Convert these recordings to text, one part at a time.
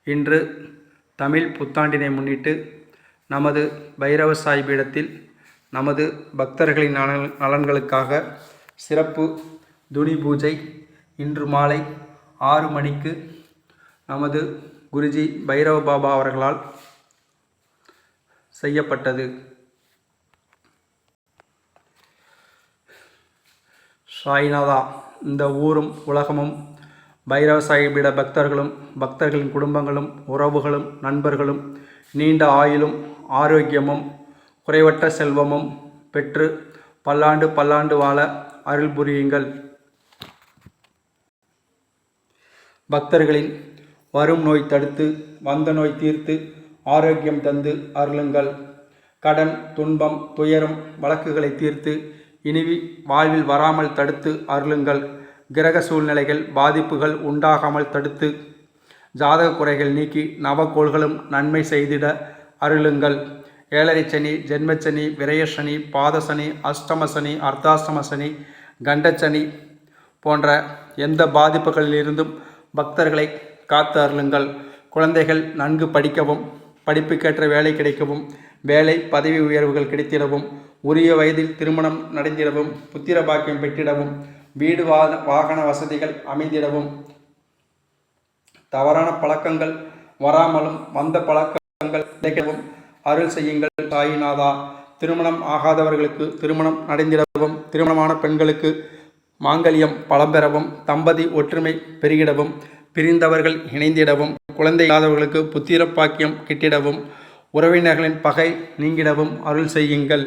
இன்று தமிழ் புத்தாண்டினை முன்னிட்டு நமது பைரவ சாய் பீடத்தில் நமது பக்தர்களின் நலன்களுக்காக சிறப்பு துணி பூஜை இன்று மாலை 6 மணிக்கு நமது குருஜி பைரவ பாபா அவர்களால் செய்யப்பட்டது. சாய்நாதா, இந்த ஊரும் உலகமும் பைரவ சாய் பீட பக்தர்களும் பக்தர்களின் குடும்பங்களும் உறவுகளும் நண்பர்களும் நீண்ட ஆயுளும் ஆரோக்கியமும் குறைவற்ற செல்வமும் பெற்று பல்லாண்டு பல்லாண்டு வாழ அருள் புரியுங்கள். பக்தர்களின் வரும் நோய் தடுத்து வந்த நோய் தீர்த்து ஆரோக்கியம் தந்து அருளுங்கள். கடன் துன்பம் துயரம் வழக்குகளை தீர்த்து இனி வாழ்வில் வராமல் தடுத்து அருளுங்கள். கிரக சூழ்நிலைகள் பாதிப்புகள் உண்டாகாமல் தடுத்து ஜாதக குறைகள் நீக்கி நவகோள்களும் நன்மை செய்திட அருளுங்கள். ஏழரை சனி, ஜென்மச்சனி, விரயசனி, பாதசனி, அஷ்டமசனி, அர்த்தாஷ்டமசனி, கண்டச்சனி போன்ற எந்த பாதிப்புகளிலிருந்தும் பக்தர்களை காத்து அருளுங்கள். குழந்தைகள் நன்கு படிக்கவும் படிப்புக்கேற்ற வேலை கிடைக்கவும் வேலை பதவி உயர்வுகள் கிடைத்திடவும் உரிய வயதில் திருமணம் நடந்திடவும் புத்திர பாக்கியம் பெற்றிடவும் வீடு வாகன வசதிகள் அமைந்திடவும் தவறான பழக்கங்கள் வராமலும் வந்த பழக்கங்கள் கிடைக்கவும் அருள் செய்யுங்கள். சாயிநாதா, திருமணம் ஆகாதவர்களுக்கு திருமணம் நடந்திடவும் திருமணமான பெண்களுக்கு மாங்கல்யம் பலம் பெறவும் தம்பதி ஒற்றுமை பெருகிடவும் பிரிந்தவர்கள் இணைந்திடவும் குழந்தை இல்லாதவர்களுக்கு புத்திர பாக்கியம் கிட்டிடவும் உறவினர்களின் பகை நீங்கிடவும் அருள் செய்யுங்கள்.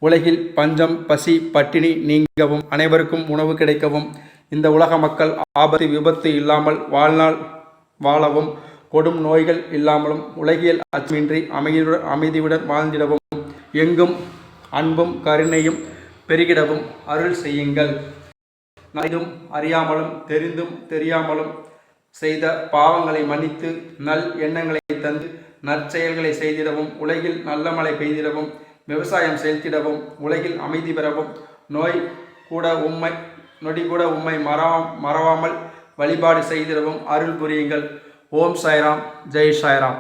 உலகில் பஞ்சம் பசி பட்டினி நீங்கவும் அனைவருக்கும் உணவு கிடைக்கவும் இந்த உலக மக்கள் ஆபத்து விபத்து இல்லாமல் வாழ்நாள் வாழவும் கொடும் நோய்கள் இல்லாமலும் உலகியல் அச்சமின்றி அமைதியுடன் வாழ்ந்திடவும் எங்கும் அன்பும் கருணையும் பெருகிடவும் அருள் செய்யுங்கள். நன்றும் அறியாமலும் தெரிந்தும் தெரியாமலும் செய்த பாவங்களை மன்னித்து நல் எண்ணங்களை தந்து நற்செயல்களை செய்திடவும் உலகில் நல்ல மழை பெய்திடவும் விவசாயம் செலுத்திடவும் உலகில் அமைதி பெறவும் நொடி கூட உம்மை மறவாமல் வழிபாடு செய்திடவும் அருள் புரியுங்கள். ஓம் சாய்ராம், ஜெய் சாய்ராம்.